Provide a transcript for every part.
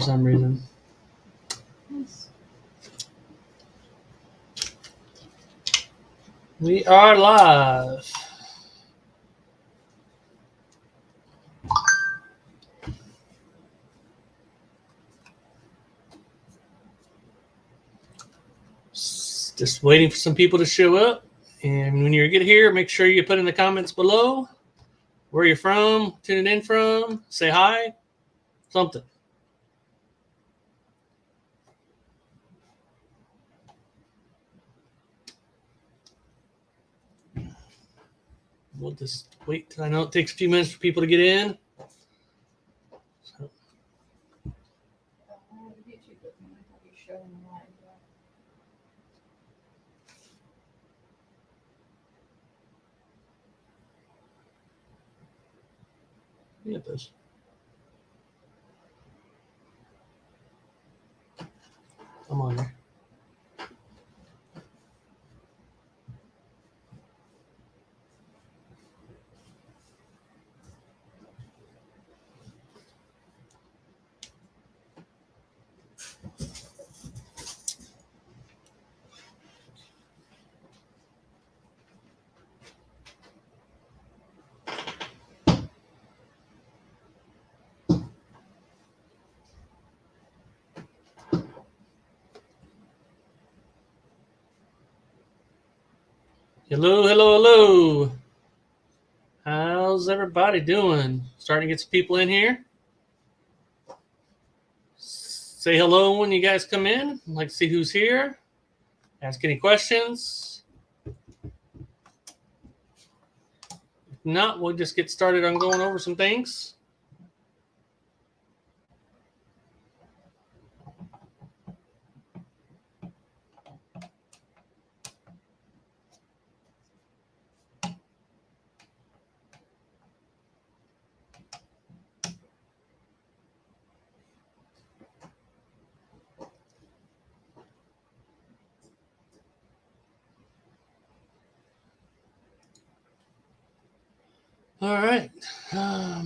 for some reason. Nice. We are live. Just waiting for some people to show up. And when you get here, make sure you put in the comments below where you're from, tuning in from, say hi, something. We'll just wait. I know it takes a few minutes for people to get in. So. Yeah, it does. I'm on there. Hello, hello, hello. How's everybody doing? Starting to get some people in here. Say hello when you guys come in. I'd like to see who's here. Ask any questions. If not, we'll just get started on going over some things. All right. Well,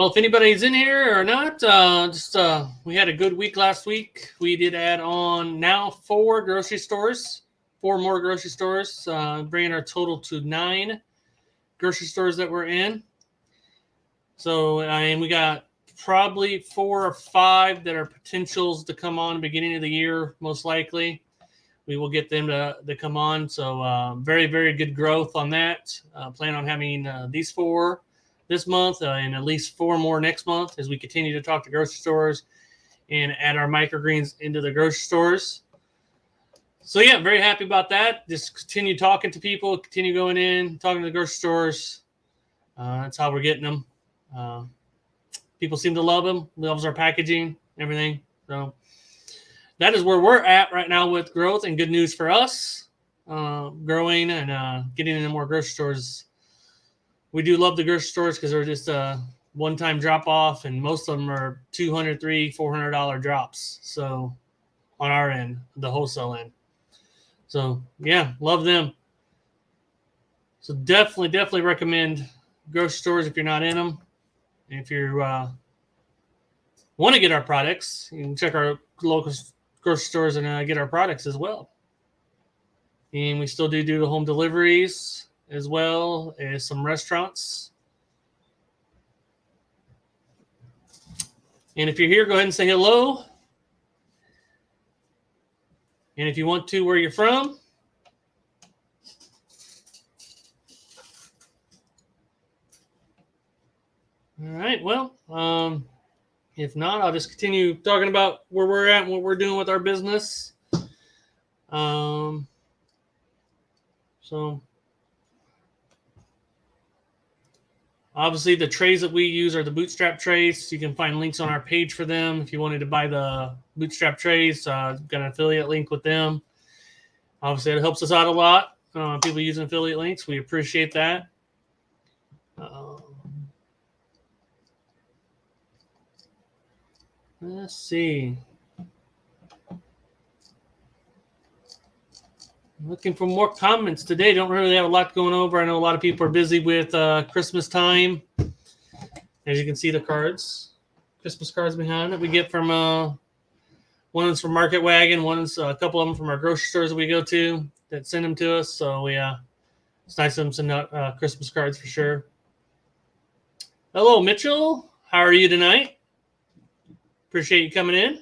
if anybody's in here or not, we had a good week last week. We did add on now 4 grocery stores, 4 more grocery stores, bringing our total to 9 grocery stores that we're in. So, and we got probably 4 or 5 that are potentials to come on beginning of the year, most likely. We will get them to come on. So very, very good growth on that. Plan on having these 4 this month and at least 4 more next month as we continue to talk to grocery stores and add our microgreens into the grocery stores. So, yeah, very happy about that. Just continue talking to people, continue going in, talking to the grocery stores. That's how we're getting them. People seem to love them, loves our packaging, everything. So that is where we're at right now with growth and good news for us, growing and getting into more grocery stores. We do love the grocery stores because they're just a one-time drop-off, and most of them are $200, $300, $400 drops. So on our end, the wholesale end. So, yeah, love them. So definitely recommend grocery stores if you're not in them. And if you want to get our products, you can check our local grocery stores and get our products as well. And we still do the home deliveries as well as some restaurants. And if you're here, go ahead and say hello. And if you want to, where you're from. All right, well, if not, I'll just continue talking about where we're at and what we're doing with our business. So obviously the trays that we use are the bootstrap trays. You can find links on our page for them. If you wanted to buy the bootstrap trays, got an affiliate link with them. Obviously it helps us out a lot. People using affiliate links, we appreciate that. Let's see. Looking for more comments today. Don't really have a lot going over. I know a lot of people are busy with Christmas time. As you can see, the cards, Christmas cards behind it. We get from one's from Market Wagon, one's a couple of them from our grocery stores that we go to that send them to us. So it's nice of them to send out Christmas cards for sure. Hello, Mitchell. How are you tonight? Appreciate you coming in.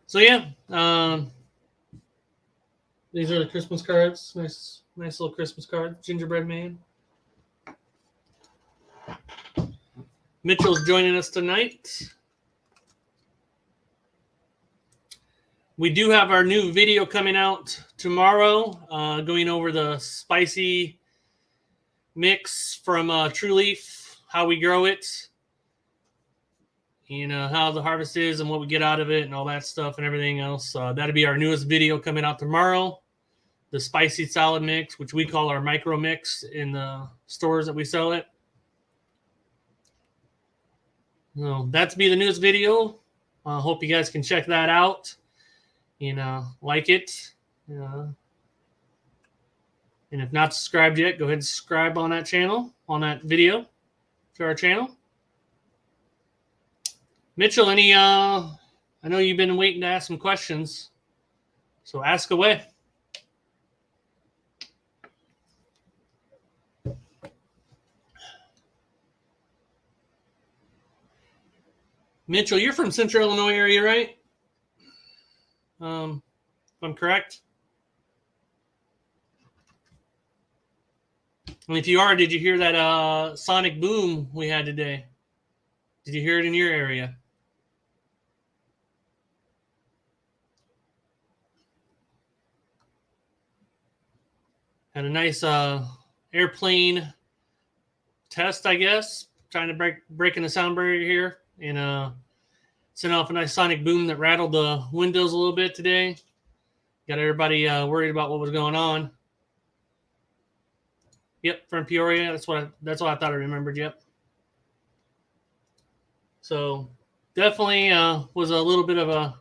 So these are the Christmas cards. Nice little Christmas card. Gingerbread man. Mitchell's joining us tonight. We do have our new video coming out tomorrow, going over the spicy mix from True Leaf, how we grow it, how the harvest is and what we get out of it and all that stuff and everything else. That'll be our newest video coming out tomorrow. The spicy salad mix, which we call our micro mix in the stores that we sell it. So that's be the newest video. I hope you guys can check that out. Like it. And if not subscribed yet, go ahead and subscribe on that channel, on that video to our channel. Mitchell, I know you've been waiting to ask some questions, so ask away. Mitchell, you're from Central Illinois area, right? If I'm correct. And if you are, did you hear that sonic boom we had today? Did you hear it in your area? Had a nice airplane test, I guess. Trying to breaking the sound barrier here. And sent off a nice sonic boom that rattled the windows a little bit today. Got everybody worried about what was going on. Yep, from Peoria. That's what I thought I remembered. Yep. So definitely was a little bit of a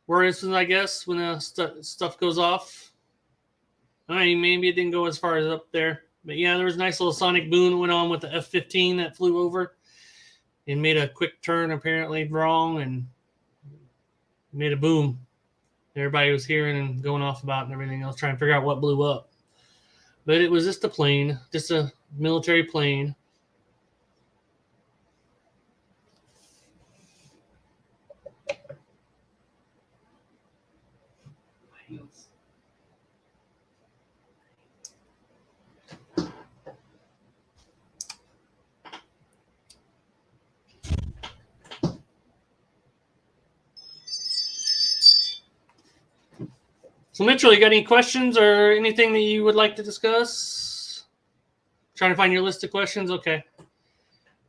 worrisome, I guess, when stuff goes off. I mean, maybe it didn't go as far as up there, but yeah, there was a nice little sonic boom that went on with the F-15 that flew over and made a quick turn apparently wrong and made a boom. Everybody was hearing and going off about and everything else, trying to figure out what blew up. But it was just a plane, just a military plane. So, Mitchell, you got any questions or anything that you would like to discuss? Trying to find your list of questions? Okay.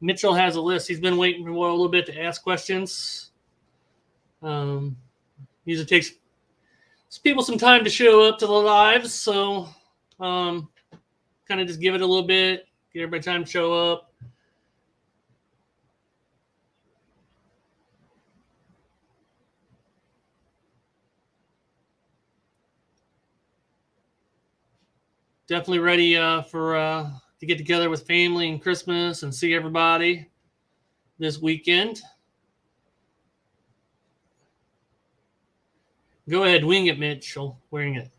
Mitchell has a list. He's been waiting for a little bit to ask questions. Usually takes people some time to show up to the lives, so kind of just give it a little bit, get everybody time to show up. Definitely ready to get together with family and Christmas and see everybody this weekend. Go ahead, wing it, Mitchell. Wing it.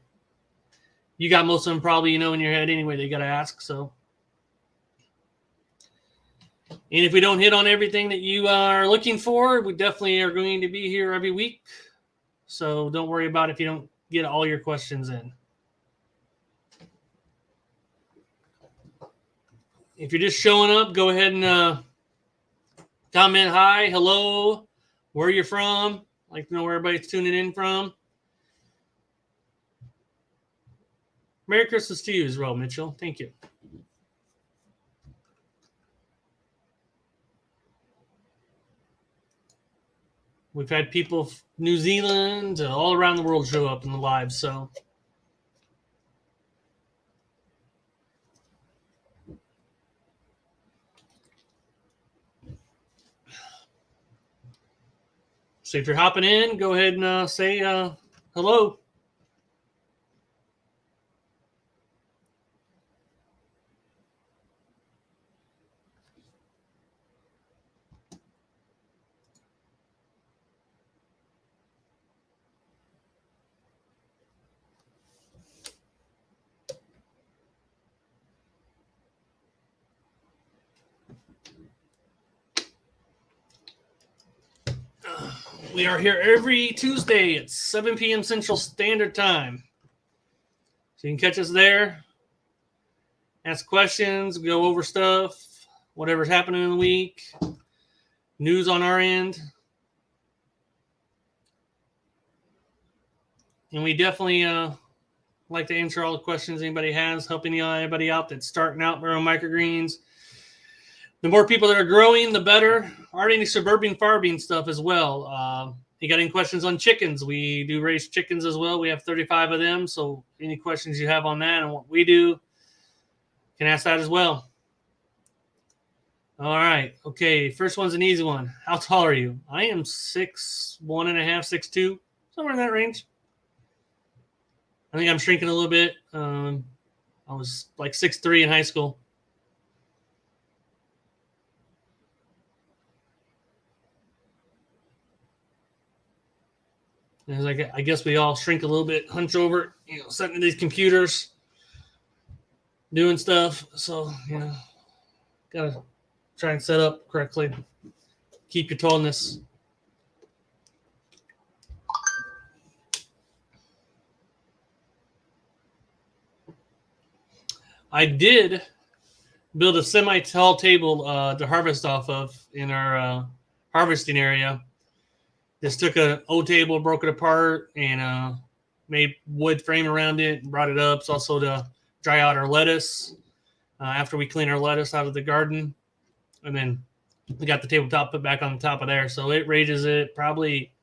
You got most of them probably in your head anyway. They got to ask. So, and if we don't hit on everything that you are looking for, we definitely are going to be here every week. So don't worry about if you don't get all your questions in. If you're just showing up, go ahead and comment hi, hello, where you're from. I'd like to know where everybody's tuning in from. Merry Christmas to you as well, Mitchell. Thank you. We've had people from New Zealand, all around the world show up in the live, so. So if you're hopping in, go ahead and say hello. We are here every Tuesday at 7 p.m. Central Standard Time. So you can catch us there, ask questions, go over stuff, whatever's happening in the week, news on our end. And we definitely like to answer all the questions anybody has, helping anybody out that's starting out growing microgreens. The more people that are growing, the better. Already suburban farming stuff as well. You got any questions on chickens? We do raise chickens as well. We have 35 of them. So any questions you have on that and what we do, you can ask that as well. All right. Okay. First one's an easy one. How tall are you? I am 6'1.5", 6'2", somewhere in that range. I think I'm shrinking a little bit. I was like 6'3" in high school. I guess we all shrink a little bit, hunch over, sitting at these computers, doing stuff. So, gotta try and set up correctly. Keep your tallness. I did build a semi-tall table to harvest off of in our harvesting area. Just took an old table, broke it apart, and made wood frame around it and brought it up. It's also to dry out our lettuce after we clean our lettuce out of the garden. And then we got the tabletop put back on the top of there. So it raises it probably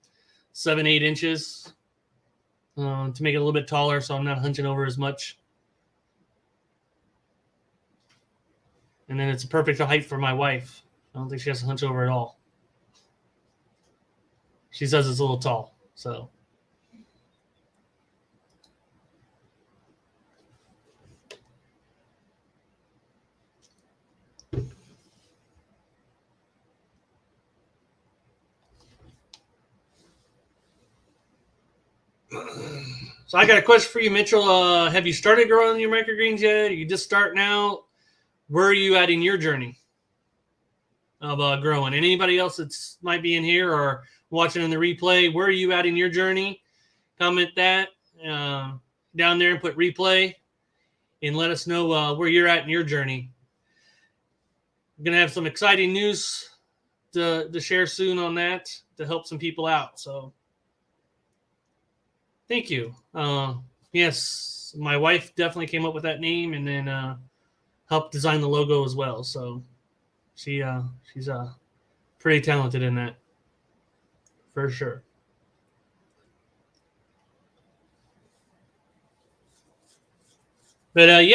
7-8 inches to make it a little bit taller so I'm not hunching over as much. And then it's a perfect height for my wife. I don't think she has to hunch over at all. She says it's a little tall, so. So I got a question for you, Mitchell. Have you started growing your microgreens yet? Are you just starting out? Where are you at in your journey of growing? Anybody else that's might be in here or watching in the replay, where are you at in your journey? Comment that down there and put replay and let us know where you're at in your journey. We're going to have some exciting news to share soon on that to help some people out. So thank you. Yes, my wife definitely came up with that name and then helped design the logo as well. So she's pretty talented in that. For sure. But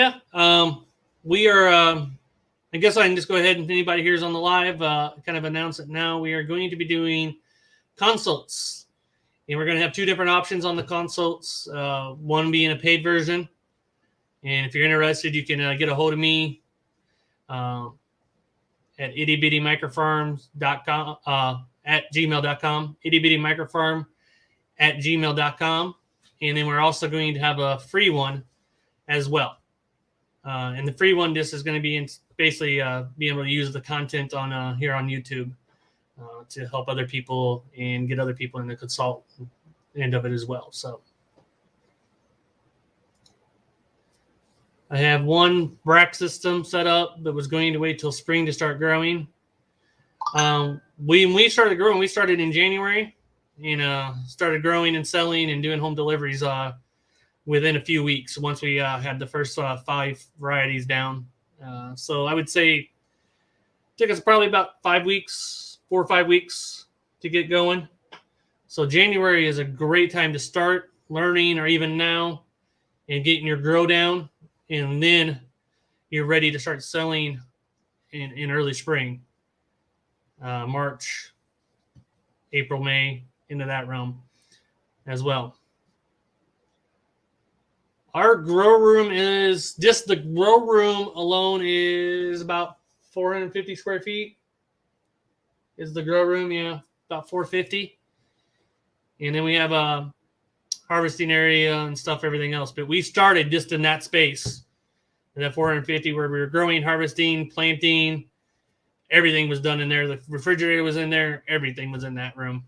we are. I guess I can just go ahead and if anybody here is on the live, kind of announce it now. We are going to be doing consults, and we're going to have two different options on the consults. One being a paid version, and if you're interested, you can get a hold of me at ittybitty.microfarms.com at gmail.com, ittybitty.microfarm at gmail.com. And then we're also going to have a free one as well. And the free one just is going to be basically being able to use the content on here on YouTube to help other people and get other people in the consult end of it as well. So I have one rack system set up that was going to wait till spring to start growing. We started growing. We started in January and started growing and selling and doing home deliveries within a few weeks once we had the first 5 varieties down. So I would say it took us probably about 4 or 5 weeks to get going. So January is a great time to start learning or even now and getting your grow down. And then you're ready to start selling in early spring. March, April, May, into that realm as well. Our grow room is just the grow room alone is about 450 square feet. Is the grow room, yeah, about 450. And then we have a harvesting area and stuff, everything else. But we started just in that space, in that 450, where we were growing, harvesting, planting. Everything was done in there. The refrigerator was in there. Everything was in that room.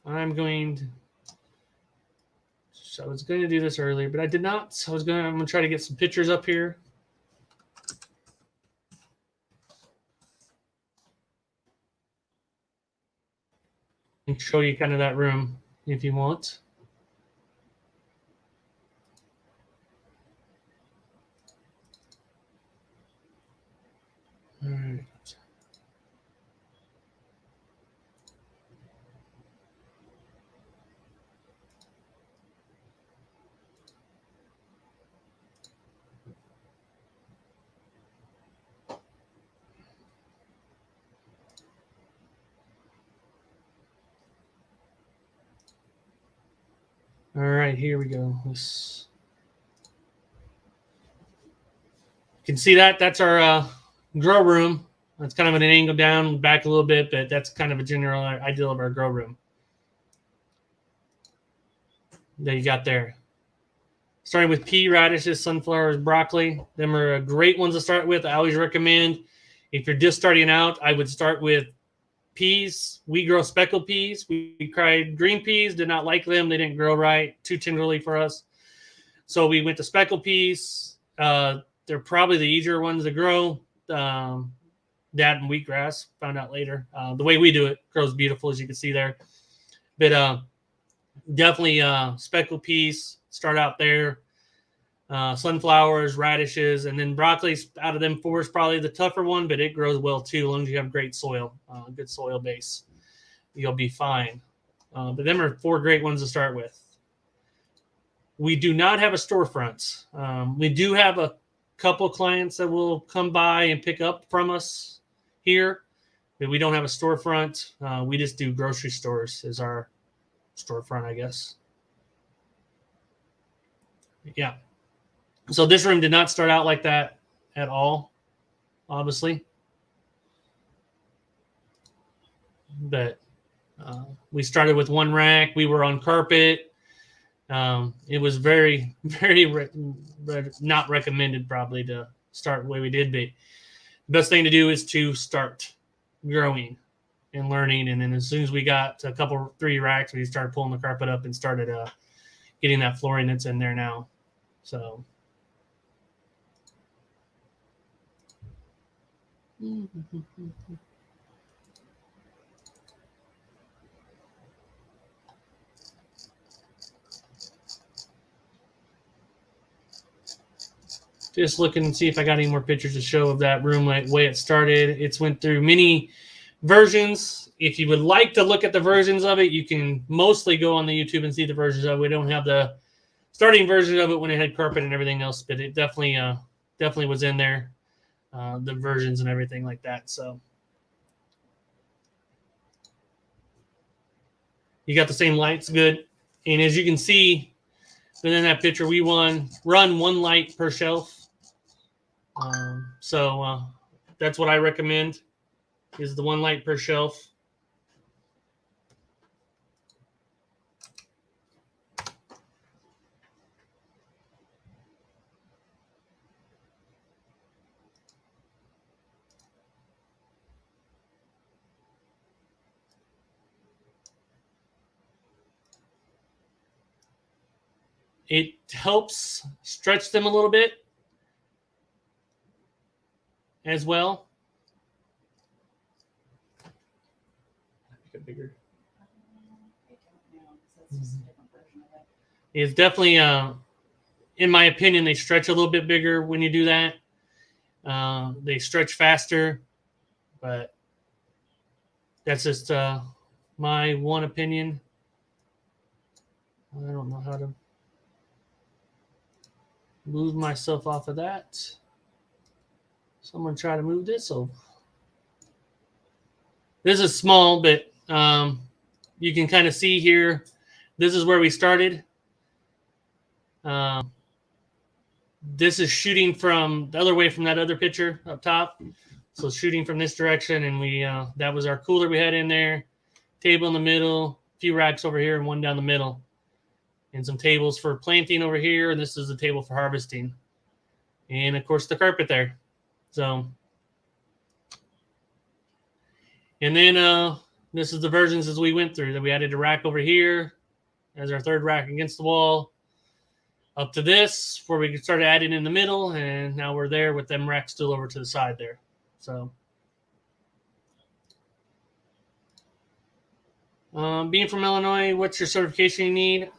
I'm going to do this earlier, but I did not. So I'm going to try to get some pictures up here. And show you kind of that room if you want. All right. All right, here we go. You can see that. That's our grow room. It's kind of an angle down, back a little bit, but that's kind of a general idea of our grow room that you got there. Starting with pea, radishes, sunflowers, broccoli. Them are great ones to start with. I always recommend, if you're just starting out, I would start with peas. We grow speckled peas. We tried green peas, did not like them. They didn't grow right, too tenderly for us. So we went to speckled peas. They're probably the easier ones to grow. That and wheatgrass, found out later. The way we do it grows beautiful, as you can see there. But definitely speckled peas, start out there. Sunflowers, radishes, and then broccoli out of them four is probably the tougher one, but it grows well too, as long as you have great soil, good soil base. You'll be fine. But them are four great ones to start with. We do not have a storefront. We do have a couple clients that will come by and pick up from us here, but we don't have a storefront. We just do grocery stores as our storefront, I guess. Yeah. So this room did not start out like that at all, obviously. But we started with one rack. We were on carpet. It was very, very not recommended probably to start the way we did. But the best thing to do is to start growing and learning. And then as soon as we got a three racks, we started pulling the carpet up and started getting that flooring that's in there now. So. Just looking and see if I got any more pictures to show of that room, like way it started. It's went through many versions. If you would like to look at the versions of it, you can mostly go on the YouTube and see the versions of it. We don't have the starting version of it when it had carpet and everything else, but it definitely was in there, the versions and everything like that. So you got the same lights, good. And as you can see within that picture, we run one light per shelf. So that's what I recommend, is the one light per shelf. It helps stretch them a little bit as well. Make it bigger. It's definitely, in my opinion, they stretch a little bit bigger when you do that. They stretch faster, but that's just my one opinion. I don't know how to. move myself off of that. Someone try to move this over. This is small, but you can kind of see here. This is where we started. This is shooting from the other way from that other picture up top. So shooting from this direction, and we that was our cooler we had in there. Table in the middle, a few racks over here, and one down the middle. And some tables for planting over here, and this is the table for harvesting. And, of course, the carpet there. So, and then this is the versions as we went through. That we added a rack over here as our third rack against the wall. Up to this, where we started adding in the middle, and now we're there with them racks still over to the side there. So, being from Illinois, what's your certification you need?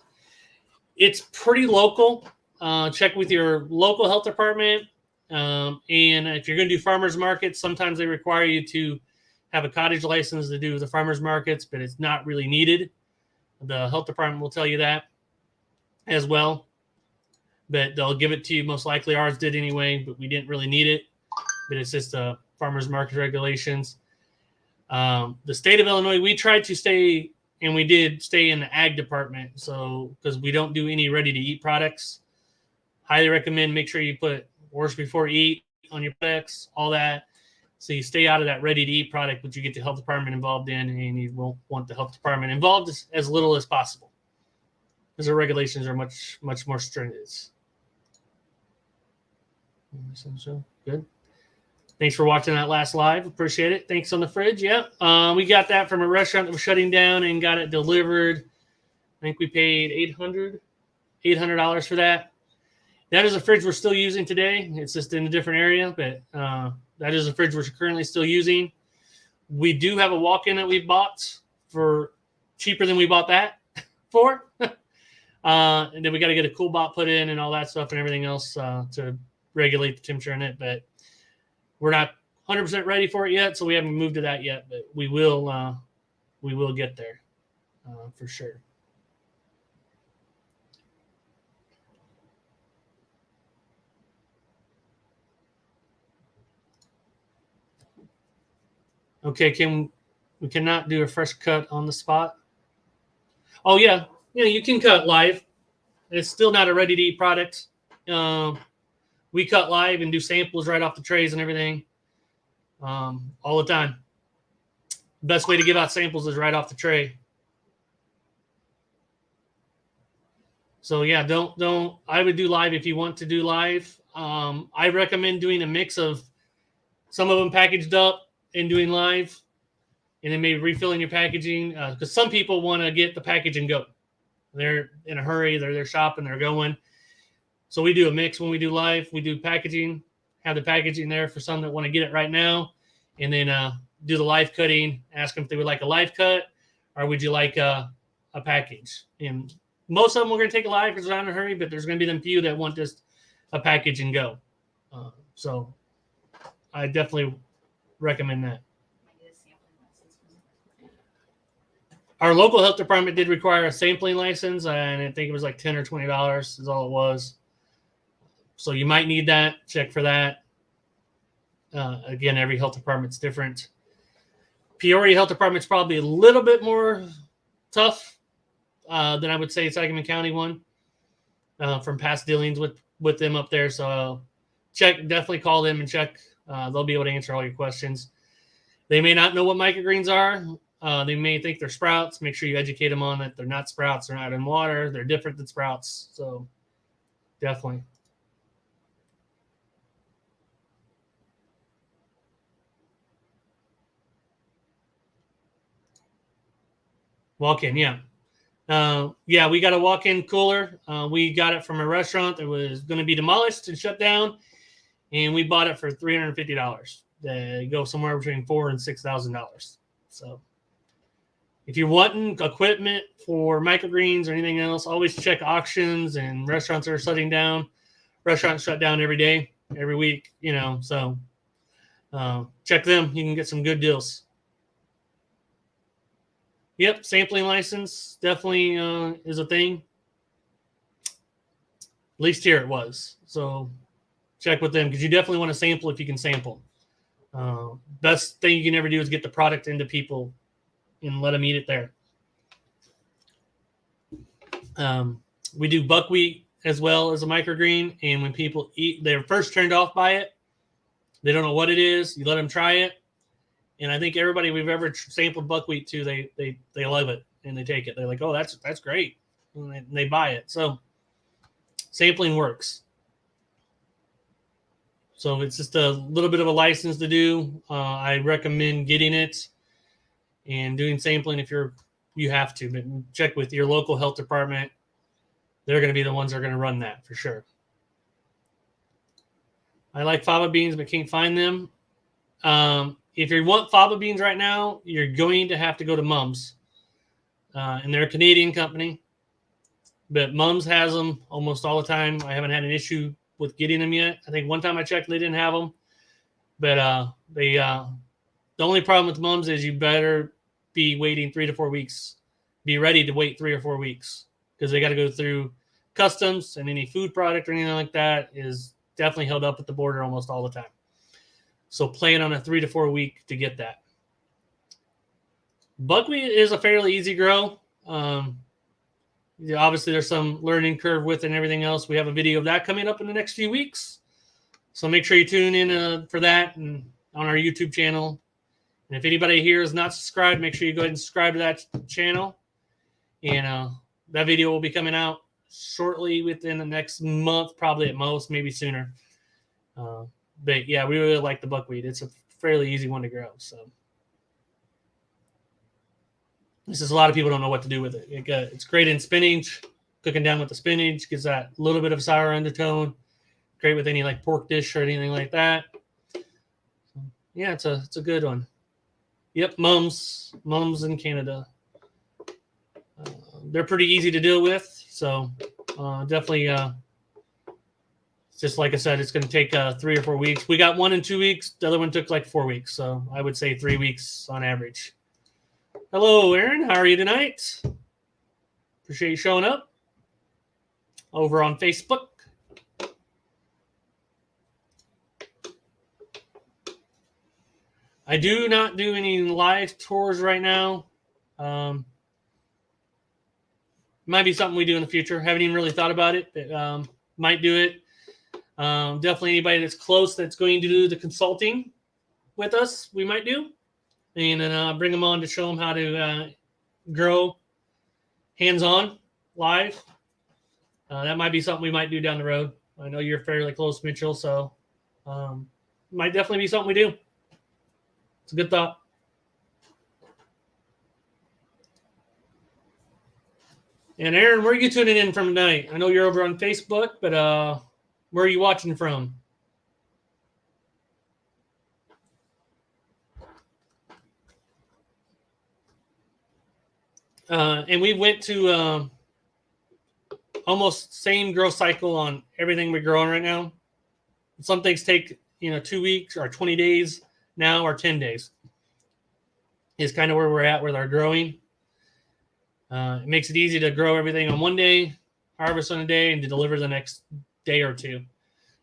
It's pretty local. Check with your local health department. And if you're going to do farmers markets, sometimes they require you to have a cottage license to do the farmers markets, but it's not really needed. The health department will tell you that as well. But they'll give it to you. Most likely ours did anyway, but we didn't really need it. But it's just farmers market regulations. The state of Illinois, we tried to stay, and we did stay in the ag department. So, because we don't do any ready-to-eat products. Highly recommend make sure you put wash before eat on your products, all that. So you stay out of that ready-to-eat product, which you get the health department involved in, and you will want the health department involved as little as possible, because the regulations are much, much more stringent. Good. Thanks for watching that last live. Appreciate it. Thanks on the fridge. Yeah. We got that from a restaurant that was shutting down and got it delivered. I think we paid $800 for that. That is a fridge we're still using today. It's just in a different area, but that is a fridge we're currently still using. We do have a walk-in that we bought for cheaper than we bought that for. And then we got to get a cool bot put in and all that stuff and everything else to regulate the temperature in it. But we're not 100% ready for it yet, so we haven't moved to that yet. But we will get there for sure. Okay, we cannot do a fresh cut on the spot? Oh yeah, you can cut live. It's still not a ready-to-eat product. We cut live and do samples right off the trays and everything all the time. Best way to give out samples is right off the tray. So yeah, don't. I would do live if you want to do live. I recommend doing a mix of some of them packaged up and doing live, and then maybe refilling your packaging, because some people want to get the package and go. They're in a hurry. They're shopping. They're going. So we do a mix when we do live. We do packaging, have the packaging there for some that want to get it right now, and then do the live cutting. Ask them if they would like a live cut, or would you like a package. And most of them we're going to take a live because they're not in a hurry, but there's going to be them few that want just a package and go. So I definitely recommend that. Our local health department did require a sampling license, and I think it was like $10 or $20 is all it was. So you might need that. Check for that. Again, every health department's different. Peoria Health Department's probably a little bit more tough than I would say Sangamon County one from past dealings with them up there. So definitely call them and check. They'll be able to answer all your questions. They may not know what microgreens are. They may think they're sprouts. Make sure you educate them on that. They're not sprouts. They're not in water. They're different than sprouts. So definitely. Walk-in, yeah. Yeah, we got a walk-in cooler. We got it from a restaurant that was going to be demolished and shut down, and we bought it for $350. They go somewhere between $4,000 and $6,000. So if you're wanting equipment for microgreens or anything else, always check auctions and restaurants that are shutting down. Restaurants shut down every day, every week, so check them. You can get some good deals. Yep, sampling license definitely is a thing. least here it was. So check with them because you definitely want to sample if you can sample. Best thing you can ever do is get the product into people and let them eat it there. We do buckwheat as well as a microgreen, and when people eat, they're first turned off by it. They don't know what it is. You let them try it, and I think everybody we've ever sampled buckwheat to, they love it and they take it. They're like, "Oh, that's great," and they buy it. So sampling works. So it's just a little bit of a license to do. I recommend getting it and doing sampling if you have to, but check with your local health department. They're going to be the ones that are going to run that for sure. I like fava beans, but can't find them. If you want fava beans right now, you're going to have to go to Mum's. And they're a Canadian company. But Mum's has them almost all the time. I haven't had an issue with getting them yet. I think one time I checked, they didn't have them. But the only problem with Mum's is you better be waiting 3 to 4 weeks. Be ready to wait 3 or 4 weeks because they got to go through customs, and any food product or anything like that is definitely held up at the border almost all the time. So plan on a 3 to 4 week to get that. Buckwheat is a fairly easy grow. Obviously, there's some learning curve with it and everything else. We have a video of that coming up in the next few weeks. So make sure you tune in for that and on our YouTube channel. And if anybody here is not subscribed, make sure you go ahead and subscribe to that channel. And that video will be coming out shortly within the next month, probably at most, maybe sooner. But yeah, we really like the buckwheat. It's a fairly easy one to grow. So this is a lot of people don't know what to do with it. It's great in spinach, cooking down with the spinach, gives that little bit of sour undertone. Great with any like pork dish or anything like that. Yeah, it's a good one. Yep, Mum's in Canada. They're pretty easy to deal with, so definitely. Just like I said, it's going to take 3 or 4 weeks. We got 1 in 2 weeks. The other one took like 4 weeks, so I would say 3 weeks on average. Hello, Aaron. How are you tonight? Appreciate you showing up over on Facebook. I do not do any live tours right now. Might be something we do in the future. Haven't even really thought about it, but might do it. Definitely anybody that's close that's going to do the consulting with us, we might do. And then bring them on to show them how to grow hands-on live. That might be something we might do down the road. I know you're fairly close, Mitchell, so might definitely be something we do. It's a good thought. And Aaron, where are you tuning in from tonight? I know you're over on Facebook, but where are you watching from? And we went to almost same growth cycle on everything we're growing right now. Some things take 2 weeks or 20 days now, or 10 days is kind of where we're at with our growing. It makes it easy to grow everything on one day, harvest on a day, and to deliver the next day or two.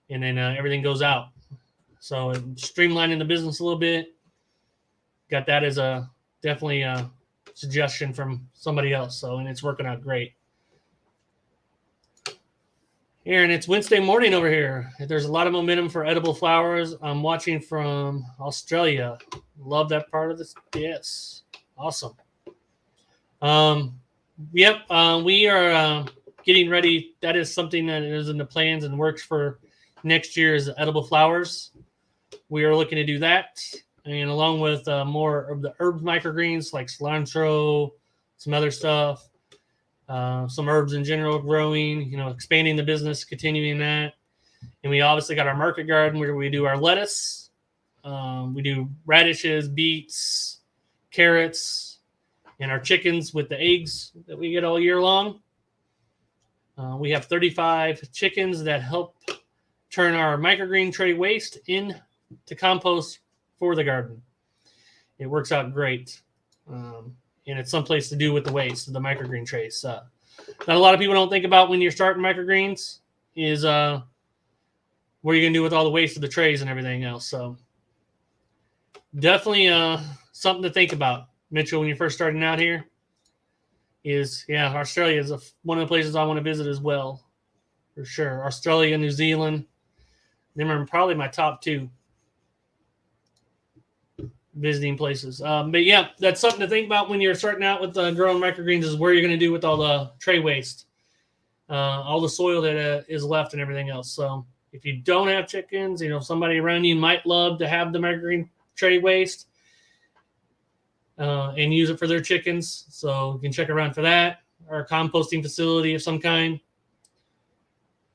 And then everything goes out. So streamlining the business a little bit. Got that as definitely a suggestion from somebody else. And it's working out great. Aaron, it's Wednesday morning over here. There's a lot of momentum for edible flowers. I'm watching from Australia. Love that part of this. Yes. Awesome. We are getting ready. That is something that is in the plans and works for next year is edible flowers. We are looking to do that. And along with more of the herb microgreens like cilantro, some other stuff. Some herbs in general growing, expanding the business, continuing that. And we obviously got our market garden where we do our lettuce. We do radishes, beets, carrots, and our chickens with the eggs that we get all year long. We have 35 chickens that help turn our microgreen tray waste into compost for the garden. It works out great. And it's someplace to do with the waste of the microgreen trays. That a lot of people don't think about when you're starting microgreens is what are you going to do with all the waste of the trays and everything else. So definitely something to think about, Mitchell, when you're first starting out here. Australia is one of the places I want to visit as well, for sure. Australia, New Zealand, them are probably my top 2 visiting places. But yeah, that's something to think about when you're starting out with growing microgreens, is where you're going to do with all the tray waste, all the soil that is left and everything else. So if you don't have chickens, somebody around you might love to have the microgreen tray waste and use it for their chickens. So you can check around for that, or a composting facility of some kind.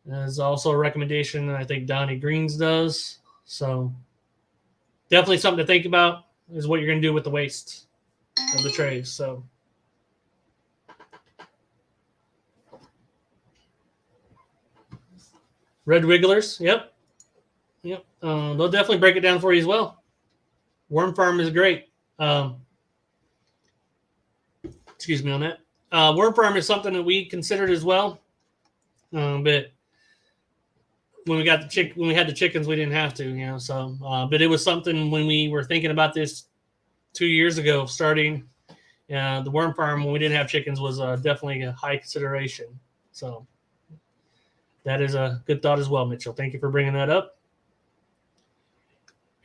There's also a recommendation that I think Donnie Greens does. So definitely something to think about is what you're going to do with the waste of the trays. So red wigglers, yep. They'll definitely break it down for you as well. Worm farm is great. Excuse me on that. Worm farm is something that we considered as well, but when we had the chickens, we didn't have to, So, but it was something when we were thinking about this 2 years ago, starting the worm farm when we didn't have chickens was definitely a high consideration. So that is a good thought as well, Mitchell. Thank you for bringing that up.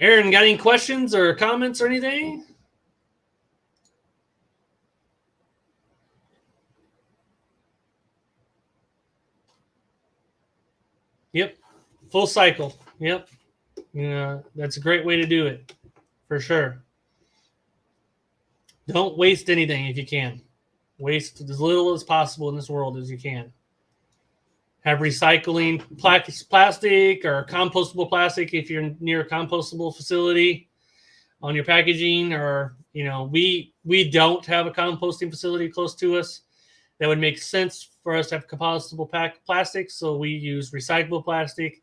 Aaron, got any questions or comments or anything? Yep. Full cycle. Yep. That's a great way to do it, for sure. Don't waste anything if you can. Waste as little as possible in this world as you can. Have recycling plastic or compostable plastic if you're near a compostable facility on your packaging, or we don't have a composting facility close to us. That would make sense for us to have compostable plastic, so we use recyclable plastic.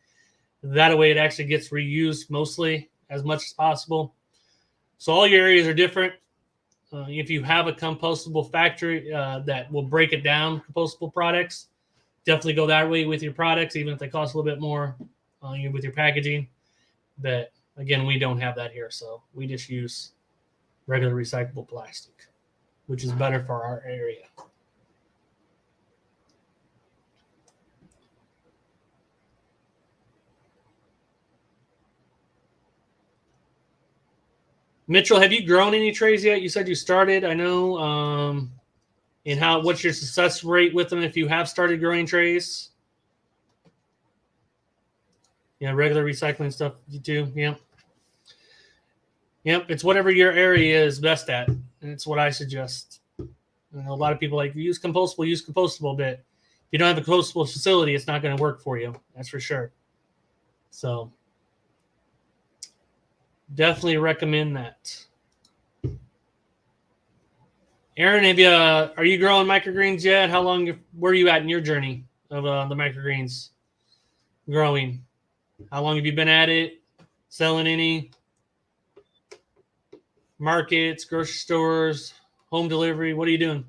That way it actually gets reused mostly as much as possible. So all your areas are different. If you have a compostable factory that will break it down, compostable products, definitely go that way with your products, even if they cost a little bit more with your packaging. But again, we don't have that here, so we just use regular recyclable plastic, which is better for our area. Mitchell, have you grown any trays yet? You said you started, I know. And what's your success rate with them if you have started growing trays? Yeah, regular recycling stuff you do. Yeah. Yep, it's whatever your area is best at. And it's what I suggest. A lot of people use compostable, but if you don't have a compostable facility, it's not going to work for you. That's for sure. So definitely recommend that. Aaron, are you growing microgreens yet? Where are you at in your journey of the microgreens growing? How long have you been at it? Selling any? Markets, grocery stores, home delivery? What are you doing?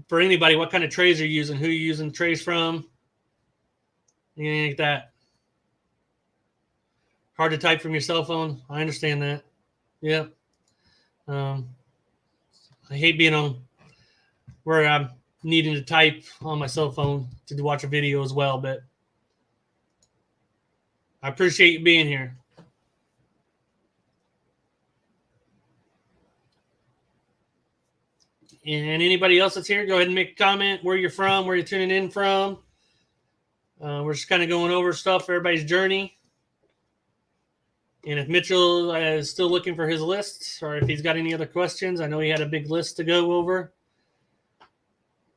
For anybody, what kind of trays are you using? Who are you using the trays from? Anything like that? Hard to type from your cell phone. I understand that. Yeah. I hate being on where I'm needing to type on my cell phone to watch a video as well, but I appreciate you being here. And anybody else that's here, go ahead and make a comment where you're from, where you're tuning in from. We're just kind of going over stuff for everybody's journey. And if Mitchell is still looking for his lists, or if he's got any other questions, I know he had a big list to go over,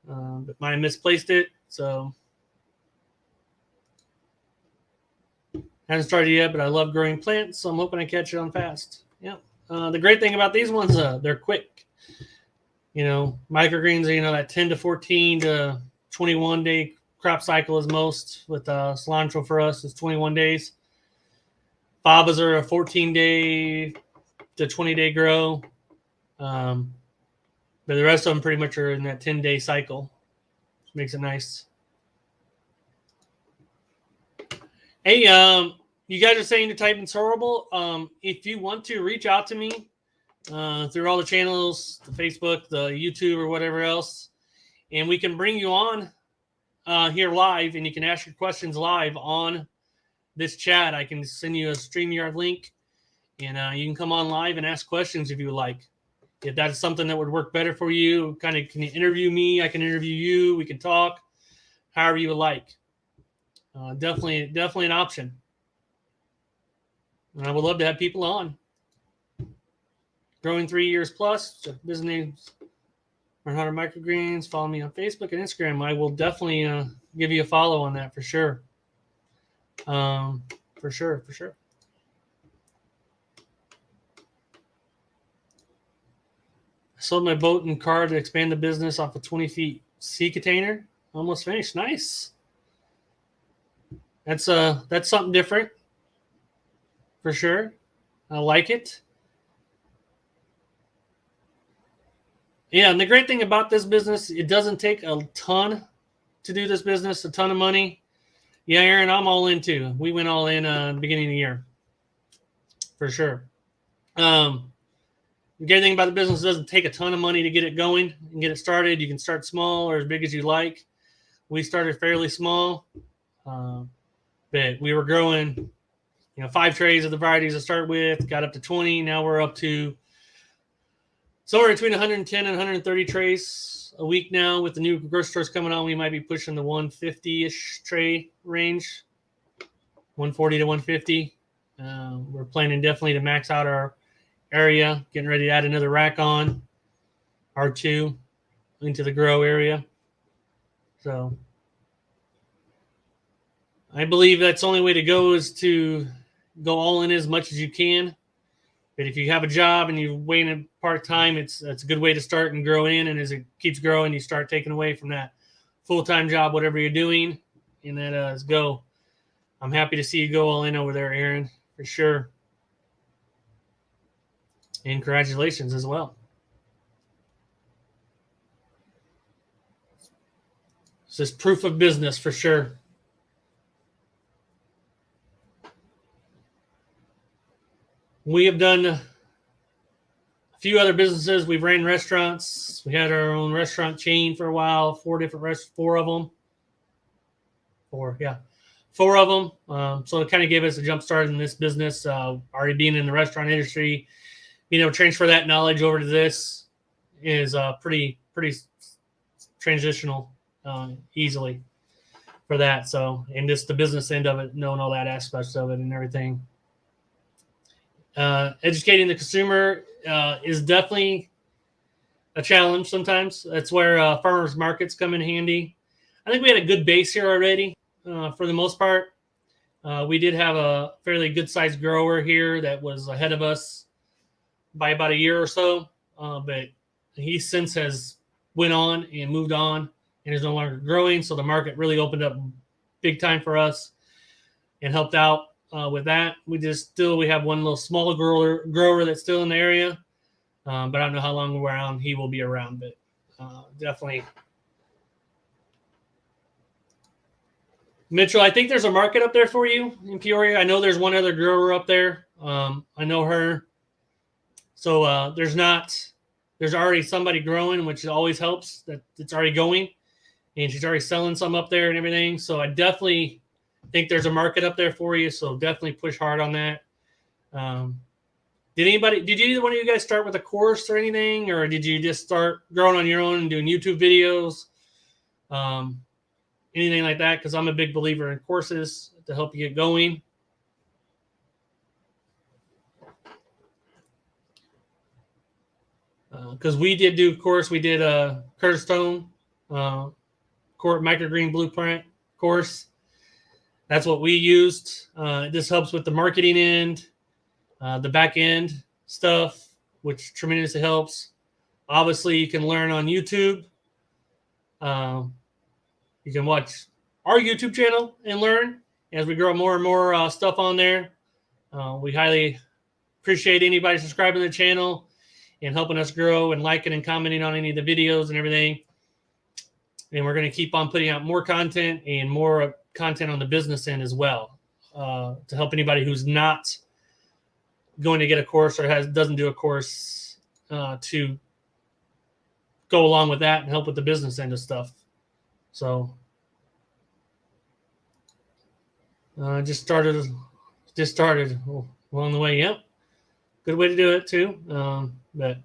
but might have misplaced it. So haven't started yet, but I love growing plants, so I'm hoping I catch it on fast. Yeah. The great thing about these ones, they're quick. Microgreens are, that 10 to 14 to 21 day crop cycle as most. With cilantro for us is 21 days. Fabas are a 14-day to 20-day grow. But the rest of them pretty much are in that 10-day cycle, which makes it nice. Hey, you guys are saying the typing's horrible. If you want to, reach out to me through all the channels, the Facebook, the YouTube, or whatever else, and we can bring you on here live, and you can ask your questions live on this chat. I can send you a StreamYard link, and you can come on live and ask questions if you would like. If that's something that would work better for you, kind of, can you interview me? I can interview you. We can talk, however you would like. Definitely an option. And I would love to have people on. Growing 3 years plus. Business names are 100 microgreens. Follow me on Facebook and Instagram. I will definitely give you a follow on that for sure. For sure. I sold my boat and car to expand the business off a 20 feet sea container. Almost finished. Nice. That's something different. For sure. I like it. Yeah, and the great thing about this business, it doesn't take a ton to do this business, a ton of money. Yeah, Aaron, I'm all in too. We went all in the beginning of the year. For sure. The great thing about the business, it doesn't take a ton of money to get it going and get it started. You can start small or as big as you like. We started fairly small, but we were growing, 5 trays of the varieties to start with, got up to 20. Now we're up to somewhere between 110 and 130 trays a week now. With the new grocery stores coming on, we might be pushing the 150-ish tray range, 140 to 150. We're planning definitely to max out our area, getting ready to add another rack on, R2, into the grow area. So I believe that's the only way to go, is to go all in as much as you can. But if you have a job and you're waiting part-time, it's a good way to start and grow in. And as it keeps growing, you start taking away from that full-time job, whatever you're doing, and that is go. I'm happy to see you go all in over there, Aaron, for sure. And congratulations as well. This is proof of business for sure. We have done a few other businesses. We've ran restaurants. We had our own restaurant chain for a while, 4 of them. 4 of them. So it kind of gave us a jump start in this business. Already being in the restaurant industry, transfer that knowledge over to this is pretty transitional easily for that. So, and just the business end of it, knowing all that aspects of it and everything. Educating the consumer is definitely a challenge sometimes. That's where farmers markets come in handy. I think we had a good base here already for the most part. We did have a fairly good-sized grower here that was ahead of us by about a year or so, but he since has went on and moved on and is no longer growing, so the market really opened up big time for us and helped out with that. We have one little small grower that's still in the area, but I don't know how long around he will be around, but definitely. Mitchell, I think there's a market up there for you in Peoria. I know there's one other grower up there. I know her. So there's already somebody growing, which always helps that it's already going, and she's already selling some up there and everything. So I definitely think there's a market up there for you. So definitely push hard on that. Did either one of you guys start with a course or anything, or did you just start growing on your own and doing YouTube videos? Anything like that? Because I'm a big believer in courses to help you get going. Because we did do course. We did a Curtis Stone microgreen blueprint course. That's what we used. This helps with the marketing end, the back end stuff, which tremendously helps. Obviously, you can learn on YouTube. You can watch our YouTube channel and learn as we grow more and more stuff on there. We highly appreciate anybody subscribing to the channel and helping us grow and liking and commenting on any of the videos and everything. And we're going to keep on putting out more content and more content on the business end as well, to help anybody who's not going to get a course or doesn't do a course, to go along with that and help with the business end of stuff. So just started along the way. Yep, good way to do it too. But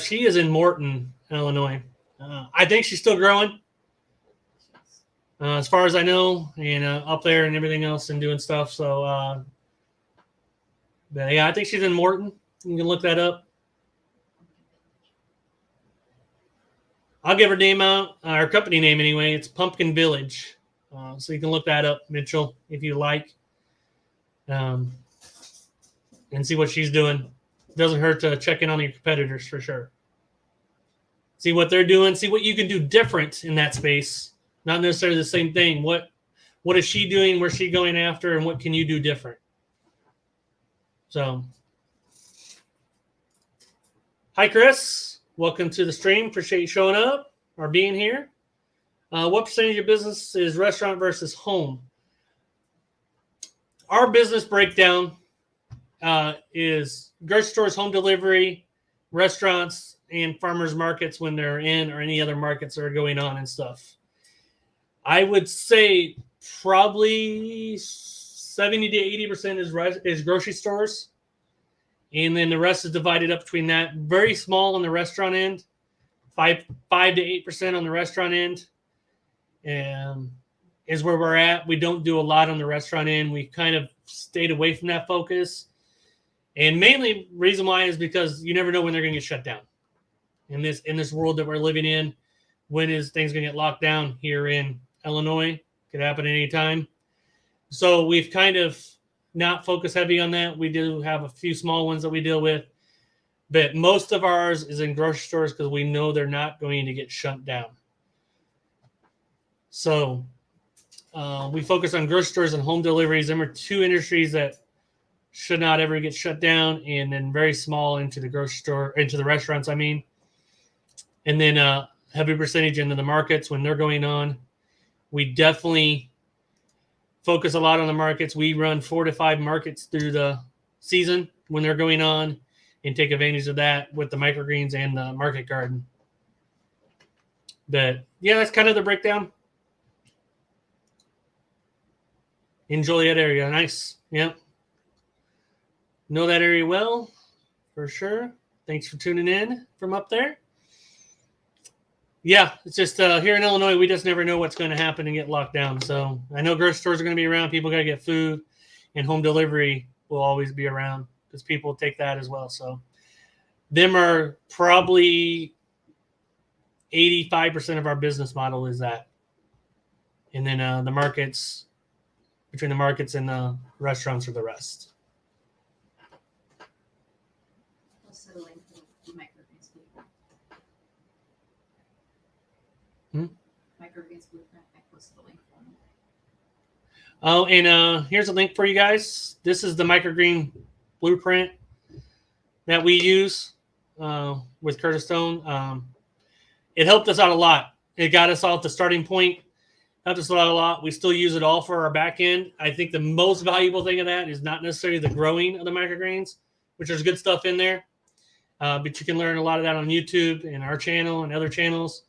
she is in Morton, Illinois. I think she's still growing, as far as I know, and up there and everything else and doing stuff. So, but yeah, I think she's in Morton. You can look that up. I'll give her name out, her company name anyway. It's Pumpkin Village. So you can look that up, Mitchell, if you like, and see what she's doing. Doesn't hurt to check in on your competitors for sure. See what they're doing. See what you can do different in that space. Not necessarily the same thing. What is she doing? Where's she going after? And what can you do different? So, hi, Chris. Welcome to the stream. Appreciate you showing up or being here. What percentage of your business is restaurant versus home? Our business breakdown is grocery stores, home delivery, restaurants, and farmers markets when they're in, or any other markets that are going on and stuff. I would say probably 70 to 80% is grocery stores. And then the rest is divided up between that. Very small on the restaurant end, 5 to 8% on the restaurant end, is where we're at. We don't do a lot on the restaurant end. We kind of stayed away from that focus. And mainly reason why is because you never know when they're going to get shut down. In this world that we're living in, when is things going to get locked down here in Illinois? Could happen at any time. So we've kind of not focus heavy on that. We do have a few small ones that we deal with, but most of ours is in grocery stores because we know they're not going to get shut down. So we focus on grocery stores and home deliveries. Them are two industries that should not ever get shut down, and then very small into the grocery store, into the restaurants, I mean. And then heavy percentage into the markets when they're going on. We definitely focus a lot on the markets. We run 4 to 5 markets through the season when they're going on and take advantage of that with the microgreens and the market garden. But yeah, that's kind of the breakdown. In Joliet area. Nice. Yep. Know that area well, for sure. Thanks for tuning in from up there. Yeah, it's just here in Illinois, we just never know what's going to happen and get locked down. So I know grocery stores are going to be around. People got to get food, and home delivery will always be around because people take that as well. So them are probably 85% of our business model is that. And then the markets, between the markets and the restaurants are the rest. Microgreens blueprint. I posted the link for them. Oh, and here's a link for you guys. This is the microgreen blueprint that we use with Curtis Stone. It helped us out a lot. It got us all at the starting point. Helped us out a lot. We still use it all for our back end. I think the most valuable thing of that is not necessarily the growing of the microgreens, which there's good stuff in there. But you can learn a lot of that on YouTube and our channel and other channels.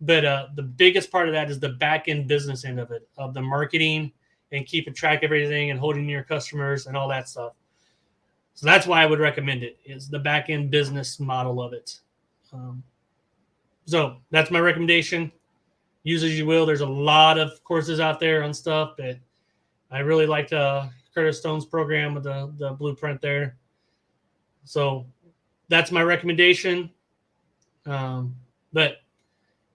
But the biggest part of that is the back-end business end of it, of the marketing and keeping track of everything and holding your customers and all that stuff. So that's why I would recommend it, is the back-end business model of it. So that's my recommendation. Use as you will. There's a lot of courses out there on stuff, but I really liked Curtis Stone's program with the blueprint there. So that's my recommendation. But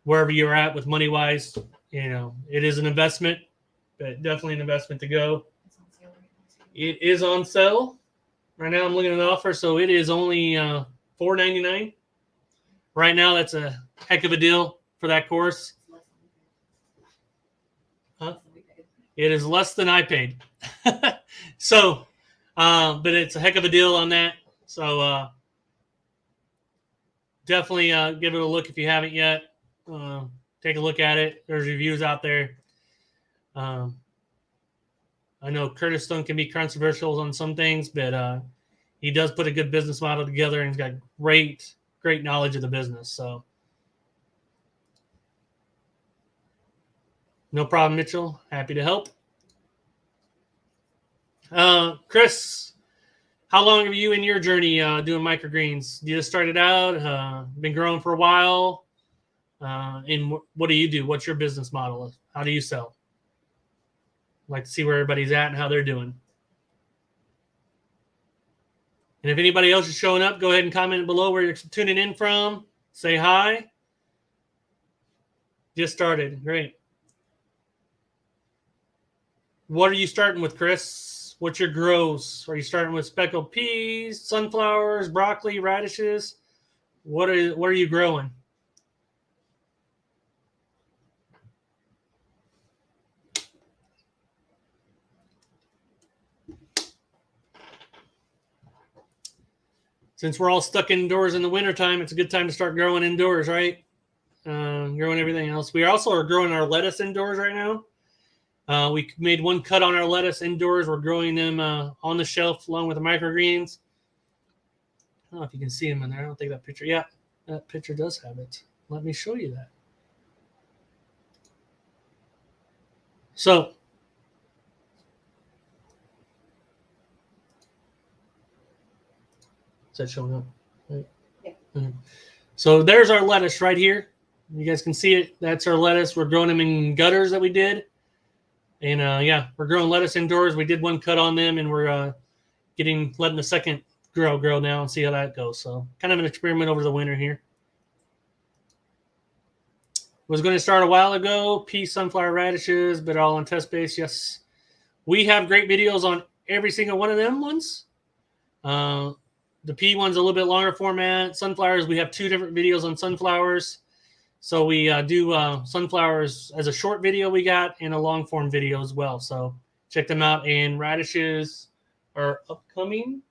wherever you're at with money wise, it is an investment, but definitely an investment to go. It is on sale right now. I'm looking at an offer, so it is only $4.99 right now. That's a heck of a deal. for that course. Less Huh? than we paid. It is less than I paid. So, but it's a heck of a deal on that. So definitely give it a look if you haven't yet. Take a look at it. There's reviews out there. I know Curtis Stone can be controversial on some things, but he does put a good business model together, and he's got great knowledge of the business. So no problem, Mitchell. Happy to help. Chris, how long have you in your journey doing microgreens? You just started out, been growing for a while, and what do you do? What's your business model? How do you sell? I'd like to see where everybody's at and how they're doing. And if anybody else is showing up, go ahead and comment below where you're tuning in from. Say hi. Just started. Great. What are you starting with, Chris? What's your grows? Are you starting with speckled peas, sunflowers, broccoli, radishes? What are you growing? Since we're all stuck indoors in the wintertime, it's a good time to start growing indoors, right? Growing everything else. We also are growing our lettuce indoors right now. We made one cut on our lettuce indoors. We're growing them on the shelf along with the microgreens. I don't know if you can see them in there. I don't think that picture. Yeah, that picture does have it. Let me show you that. So, is that showing up? Right. Yeah. Mm-hmm. So there's our lettuce right here. You guys can see it. That's our lettuce. We're growing them in gutters that we did. And yeah, we're growing lettuce indoors. We did one cut on them, and we're letting the second grow now and see how that goes. So kind of an experiment over the winter here. Was going to start a while ago, pea, sunflower, radishes, but all on test base. Yes, we have great videos on every single one of them ones. The pea one's a little bit longer format. Sunflowers, we have 2 different videos on sunflowers. So we do sunflowers as a short video we got, and a long form video as well. So check them out. And radishes are upcoming.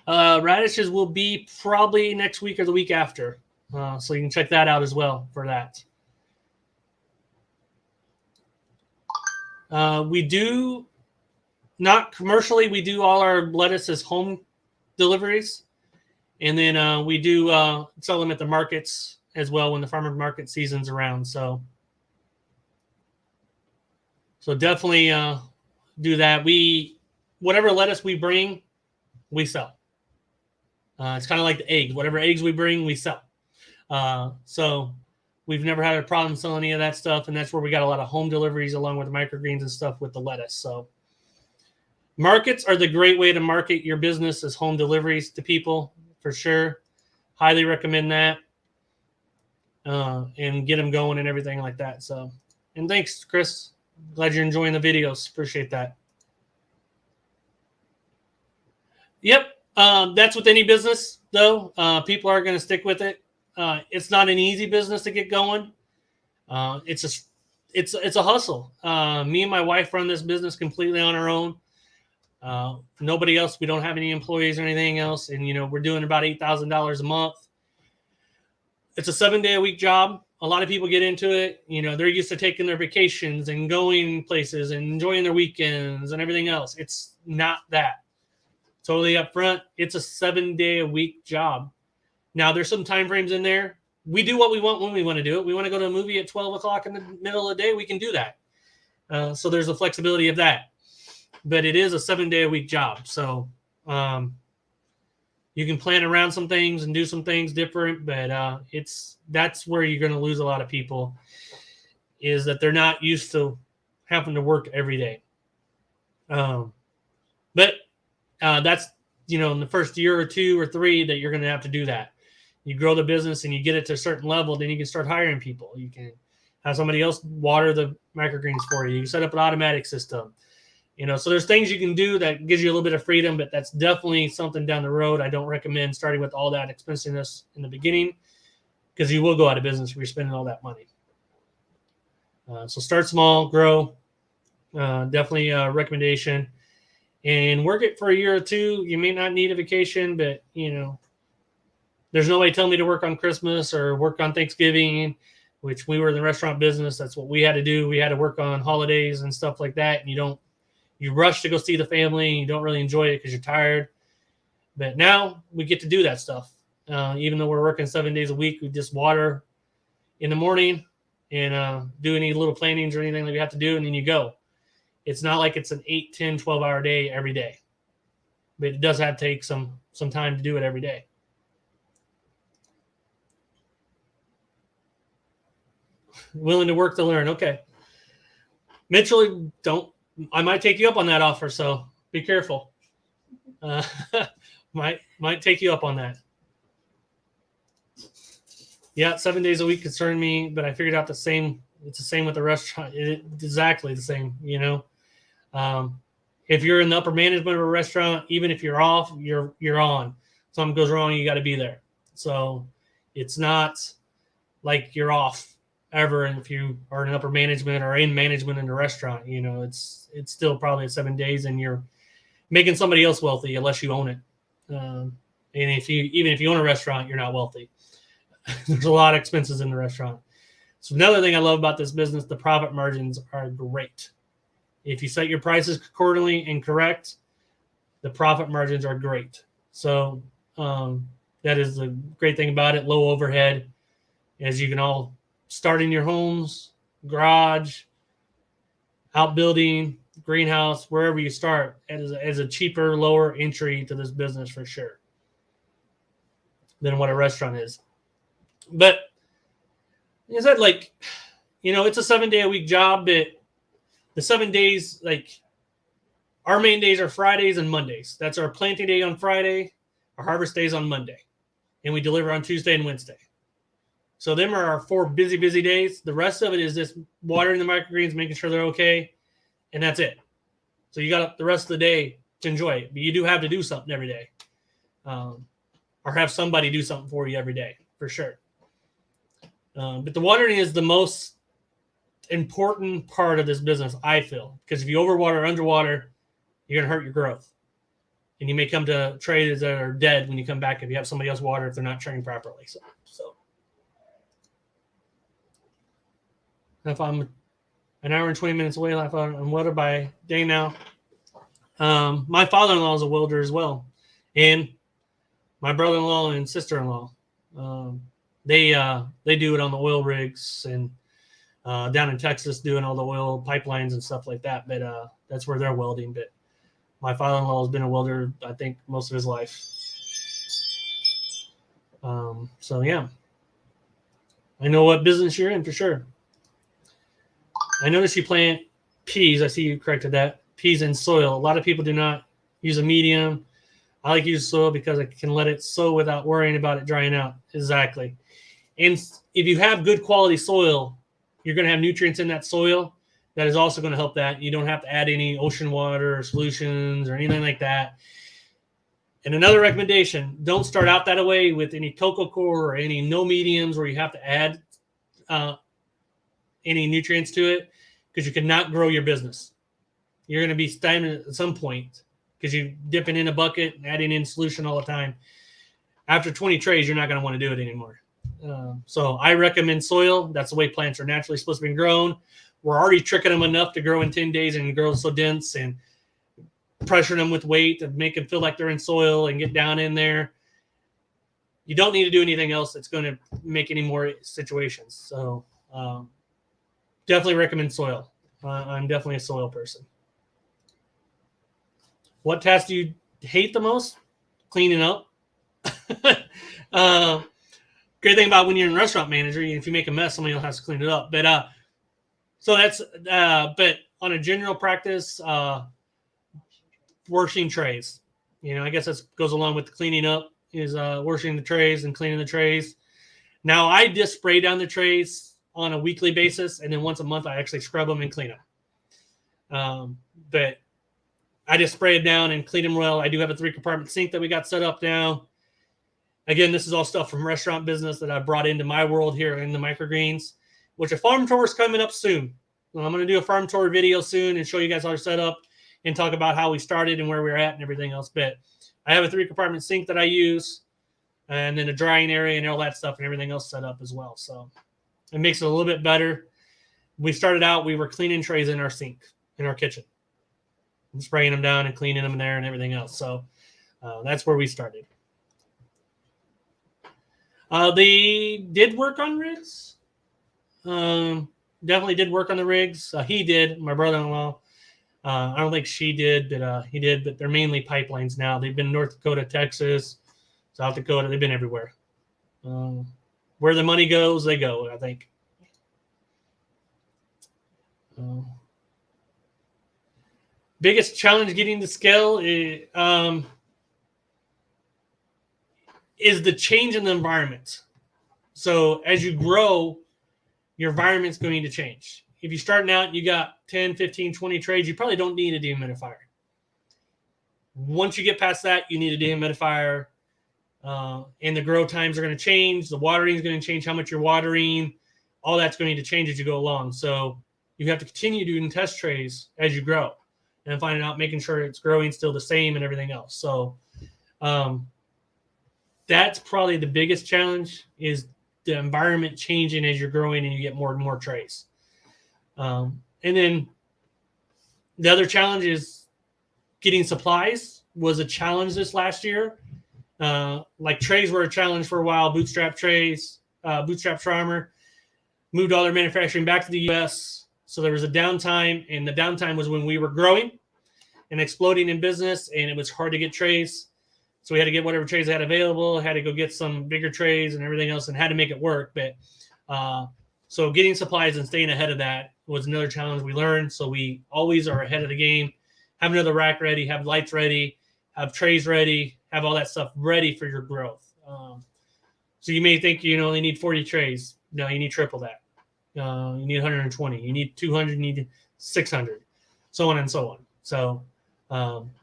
Radishes will be probably next week or the week after. So you can check that out as well for that. We do, not commercially, we do all our lettuce as home deliveries. And then we do sell them at the markets as well when the farmer market season's around. So definitely do that. Whatever lettuce we bring, we sell. It's kind of like the eggs. Whatever eggs we bring, we sell. So we've never had a problem selling any of that stuff, and that's where we got a lot of home deliveries along with the microgreens and stuff with the lettuce. So markets are the great way to market your business as home deliveries to people, for sure. Highly recommend that, and get them going and everything like that. So, and thanks, Chris. Glad you're enjoying the videos. Appreciate that. Yep. That's with any business, though. People are going to stick with it. It's not an easy business to get going. It's a hustle. Me and my wife run this business completely on our own. Nobody else. We don't have any employees or anything else. And, we're doing about $8,000 a month. It's a 7-day-a-week job. A lot of people get into it. They're used to taking their vacations and going places and enjoying their weekends and everything else. It's not that. Totally upfront. It's a 7-day-a-week job. Now, there's some time frames in there. We do what we want when we want to do it. We want to go to a movie at 12 o'clock in the middle of the day. We can do that. So there's a flexibility of that. But it is a 7-day-a-week job. So you can plan around some things and do some things different. But that's where you're going to lose a lot of people, is that they're not used to having to work every day. But that's, in the first year or 2 or 3 that you're going to have to do that. You grow the business and you get it to a certain level, then you can start hiring people. You can have somebody else water the microgreens for you. You can set up an automatic system. So there's things you can do that gives you a little bit of freedom, but that's definitely something down the road. I don't recommend starting with all that expensiveness in the beginning, because you will go out of business if you're spending all that money. So start small, grow. Definitely a recommendation. And work it for a year or two. You may not need a vacation, but, there's nobody telling me to work on Christmas or work on Thanksgiving, which we were in the restaurant business. That's what we had to do. We had to work on holidays and stuff like that. And you rush to go see the family. And you don't really enjoy it because you're tired. But now we get to do that stuff. Even though we're working 7 days a week, we just water in the morning and do any little plantings or anything that we have to do, and then you go. It's not like it's an 8, 10, 12-hour day every day. But it does have to take some time to do it every day. Willing to work to learn. Okay. Mitchell, I might take you up on that offer, so be careful. Might take you up on that. Yeah, 7 days a week concerned me, but I figured out it's the same with the restaurant. It's exactly the same, If you're in the upper management of a restaurant, even if you're off, you're on. Something goes wrong, you got to be there. So it's not like you're off ever. And if you are in upper management or in management in a restaurant, it's still probably 7 days, and you're making somebody else wealthy unless you own it. And even if you own a restaurant, you're not wealthy. There's a lot of expenses in the restaurant. So another thing I love about this business, the profit margins are great. If you set your prices accordingly and correct, the profit margins are great. So that is the great thing about it. Low overhead, as you can all start in your homes, garage, outbuilding, greenhouse, wherever you start, as a cheaper, lower entry to this business for sure than what a restaurant is. But is that it's a 7 day a week job, but the 7 days, our main days are Fridays and Mondays. That's our planting day on Friday, our harvest days on Monday, and we deliver on Tuesday and Wednesday. So them are our 4 busy days. The rest of it is just watering the microgreens, making sure they're okay, and that's it. So you got the rest of the day to enjoy it, but you do have to do something every day, or have somebody do something for you every day, for sure. But the watering is the most important part of this business, I feel, because if you overwater or underwater, you're going to hurt your growth. And you may come to trays that are dead when you come back if you have somebody else water if they're not trained properly. So if I'm an hour and 20 minutes away on water by day now. My father-in-law is a welder as well. And my brother-in-law and sister-in-law. They do it on the oil rigs and down in Texas doing all the oil pipelines and stuff like that. But that's where they're welding. But my father-in-law has been a welder, I think, most of his life. So, yeah. I know what business you're in for sure. I noticed you plant peas. I see you corrected that. Peas in soil. A lot of people do not use a medium. I like to use soil because I can let it sow without worrying about it drying out. Exactly. And if you have good quality soil, you're going to have nutrients in that soil. That is also going to help that. You don't have to add any ocean water or solutions or anything like that. And another recommendation, don't start out that way with any cocoa core or any no mediums where you have to add any nutrients to it, because you cannot grow your business. You're going to be stymied at some point because you're dipping in a bucket and adding in solution all the time. After 20 trays, you're not going to want to do it anymore. So I recommend soil. That's the way plants are naturally supposed to be grown. We're already tricking them enough to grow in 10 days and grow so dense and pressuring them with weight and make them feel like they're in soil and get down in there. You don't need to do anything else that's going to make any more situations. So definitely recommend soil. I'm definitely a soil person. What task do you hate the most? Cleaning up. Great thing about when you're a restaurant manager, if you make a mess, somebody else has to clean it up. But so that's but on a general practice, washing trays. I guess that goes along with the cleaning up is washing the trays and cleaning the trays. Now I just spray down the trays on a weekly basis, and then once a month I actually scrub them and clean them. But I just spray it down and clean them well. I do have a 3-compartment sink that we got set up now. Again, this is all stuff from restaurant business that I brought into my world here in the microgreens, which a farm tour is coming up soon. Well, I'm going to do a farm tour video soon and show you guys how to set up and talk about how we started and where we're at and everything else. But I have a 3-compartment sink that I use, and then a drying area and all that stuff and everything else set up as well. So it makes it a little bit better. We started out, we were cleaning trays in our sink, in our kitchen, and spraying them down and cleaning them in there and everything else. So that's where we started. They did work on rigs. Definitely did work on the rigs. He did, my brother-in-law. I don't think she did, but he did. But they're mainly pipelines now. They've been North Dakota, Texas, South Dakota. They've been everywhere. Where the money goes, they go, I think. Biggest challenge getting to scale is the change in the environment. So as you grow, your environment's going to change. If you're starting out and you got 10, 15, 20 trays, you probably don't need a dehumidifier. Once you get past that, you need a dehumidifier. And the grow times are going to change. The watering is going to change how much you're watering. All that's going to change as you go along. So you have to continue doing test trays as you grow and finding out, making sure it's growing still the same and everything else. So that's probably the biggest challenge, is the environment changing as you're growing and you get more and more trays. And then the other challenge is getting supplies was a challenge this last year. Like trays were a challenge for a while. Bootstrap trays, Bootstrap Charmer moved all their manufacturing back to the U.S. So there was a downtime, and the downtime was when we were growing and exploding in business, and it was hard to get trays. So we had to get whatever trays they had available, had to go get some bigger trays and everything else, and had to make it work. But so getting supplies and staying ahead of that was another challenge we learned. So we always are ahead of the game. Have another rack ready, have lights ready, have trays ready, have all that stuff ready for your growth. So you may think you only need 40 trays. No, you need triple that. You need 120. You need 200. You need 600. So on and so on. So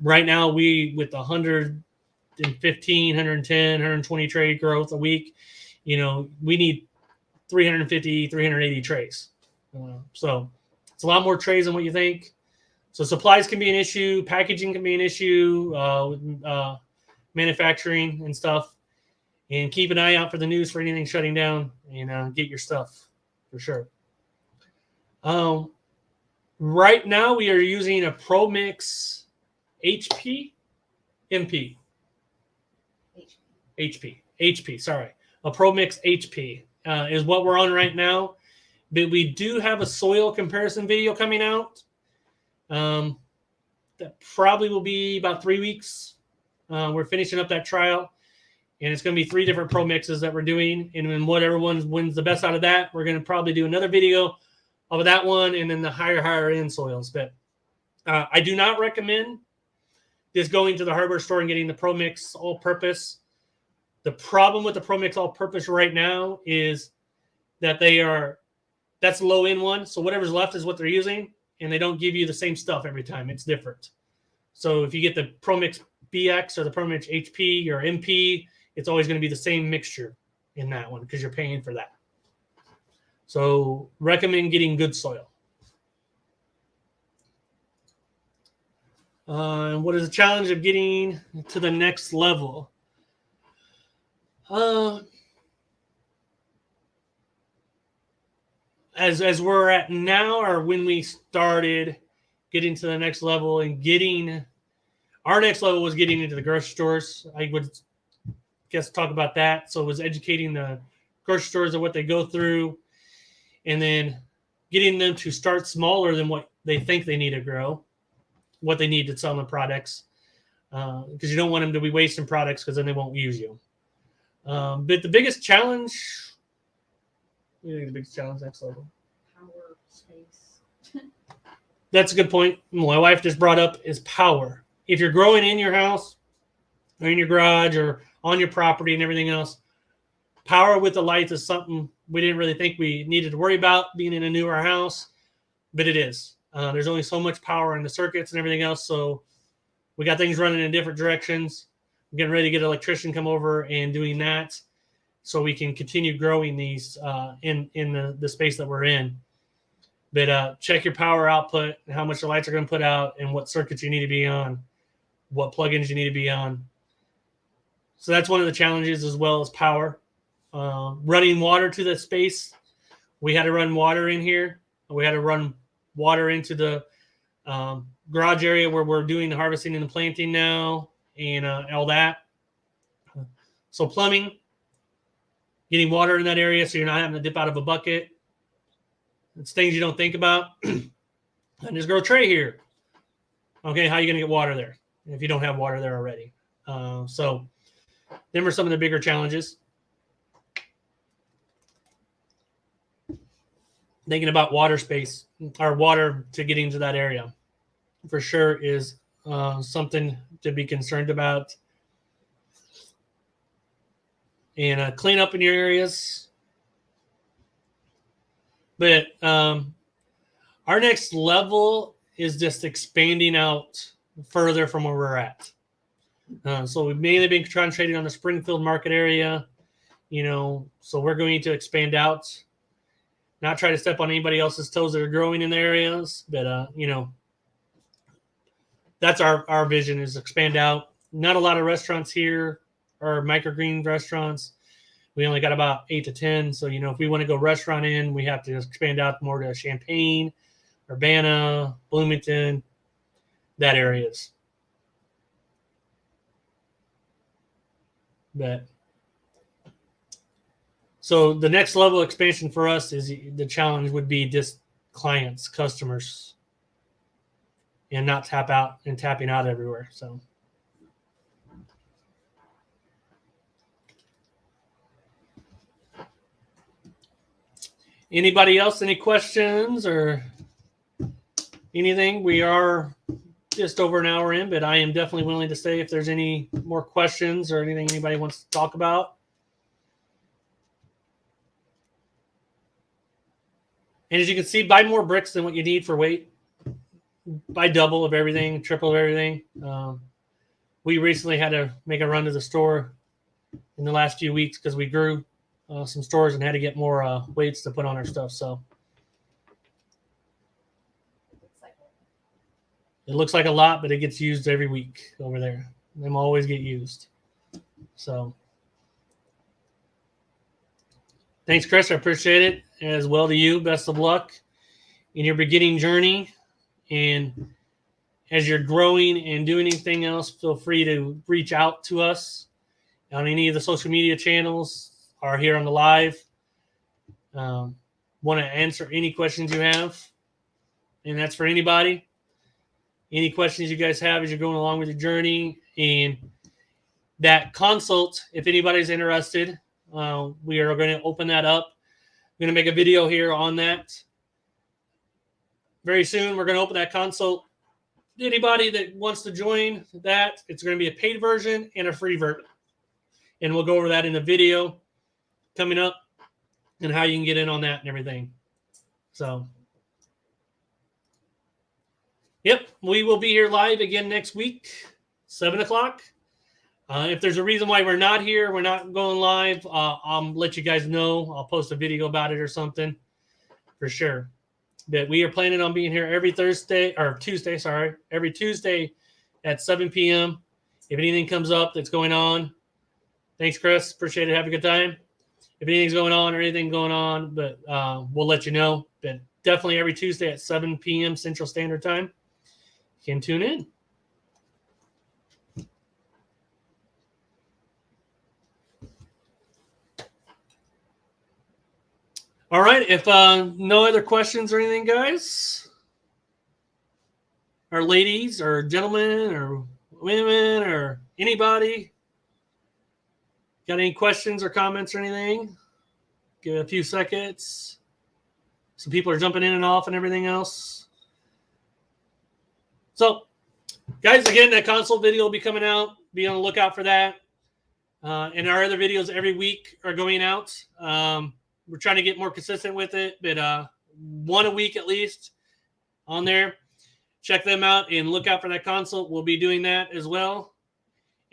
right now, we with 115, 110, 120 tray growth a week, we need 350, 380 trays. So it's a lot more trays than what you think. So supplies can be an issue. Packaging can be an issue with manufacturing and stuff. And keep an eye out for the news for anything shutting down. Get your stuff for sure. Right now we are using a Pro Mix HP. Sorry. A Pro Mix HP is what we're on right now. But we do have a soil comparison video coming out. That probably will be about 3 weeks. We're finishing up that trial. And it's going to be 3 different Pro Mixes that we're doing. And then whatever one wins the best out of that, we're going to probably do another video of that one and then the higher end soils. But I do not recommend just going to the hardware store and getting the Pro Mix all-purpose. The problem with the Pro Mix all-purpose right now is that that's the low-end one. So whatever's left is what they're using. And they don't give you the same stuff every time. It's different. So if you get the Pro Mix BX or the Pro Mix HP or MP, it's always going to be the same mixture in that one because you're paying for that. So recommend getting good soil. And what is the challenge of getting to the next level? As we're at now, or when we started getting to the next level and our next level was getting into the grocery stores. I would guess talk about that. So it was educating the grocery stores of what they go through, and then getting them to start smaller than what they think they need to grow, what they need to sell the products, because you don't want them to be wasting products because then they won't use you. But the biggest challenge, what do you think the biggest challenge next level? Power, space. That's a good point. My wife just brought up is power. If you're growing in your house or in your garage or on your property and everything else, power with the lights is something we didn't really think we needed to worry about being in a newer house, but it is. There's only so much power in the circuits and everything else, so we got things running in different directions. getting ready to get an electrician come over and doing that, so we can continue growing these in the space that we're in. But check your power output, how much the lights are going to put out, and what circuits you need to be on, what plugins you need to be on. So that's one of the challenges, as well as power. Running water to the space. We had to run water in here. We had to run water into the garage area where we're doing the harvesting and the planting now, and all that. So plumbing, getting water in that area so you're not having to dip out of a bucket. It's things you don't think about. And there's grow tray here. Okay, how are you going to get water there if you don't have water there already? So them are some of the bigger challenges. Thinking about water space, or water to get into that area, for sure is something to be concerned about. And clean up in your areas. But our next level is just expanding out further from where we're at. So we've mainly been concentrating on the Springfield market area, so we're going to expand out, not try to step on anybody else's toes that are growing in the areas, but, that's our vision, is expand out. Not a lot of restaurants here are microgreen restaurants. We only got about 8 to 10. So, if we want to go restaurant in, we have to expand out more to Champaign, Urbana, Bloomington, that areas. But so the next level expansion for us is the challenge would be just clients, customers, and not tapping out everywhere. So. Anybody else? Any questions or anything? We are just over an hour in, but I am definitely willing to stay if there's any more questions or anything anybody wants to talk about. And as you can see, buy more bricks than what you need for weight. Buy double of everything, triple of everything. We recently had to make a run to the store in the last few weeks because we grew some stores and had to get more weights to put on our stuff. So it looks like a lot, but it gets used every week over there. Them always get used. So thanks, Chris. I appreciate it. As well to you. Best of luck in your beginning journey. And as you're growing and doing anything else, feel free to reach out to us on any of the social media channels or here on the live. Want to answer any questions you have. And that's for anybody. Any questions you guys have as you're going along with your journey. And that consult, if anybody's interested, we are going to open that up. I'm going to make a video here on that. Very soon, we're going to open that consult. Anybody that wants to join that, it's going to be a paid version and a free version. And we'll go over that in the video coming up and how you can get in on that and everything. So, yep, we will be here live again next week, 7 o'clock. If there's a reason why we're not here, we're not going live, I'll let you guys know. I'll post a video about it or something for sure. But we are planning on being here every Tuesday at 7 p.m. If anything comes up that's going on, thanks, Chris. Appreciate it. Have a good time. If anything's going on or anything going on, but we'll let you know. But definitely every Tuesday at 7 p.m. Central Standard Time. You can tune in. All right. If no other questions or anything, guys, or ladies or gentlemen or women or anybody, got any questions or comments or anything? Give it a few seconds. Some people are jumping in and off and everything else. So, guys, again, that console video will be coming out. Be on the lookout for that. And our other videos every week are going out. We're trying to get more consistent with it, but one a week at least on there. Check them out and look out for that console. We'll be doing that as well.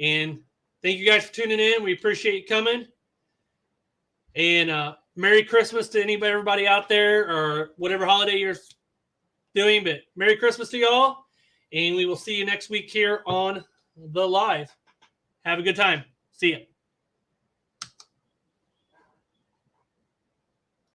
And thank you guys for tuning in. We appreciate you coming. And Merry Christmas to everybody out there, or whatever holiday you're doing. But Merry Christmas to y'all. And we will see you next week here on The Live. Have a good time. See ya.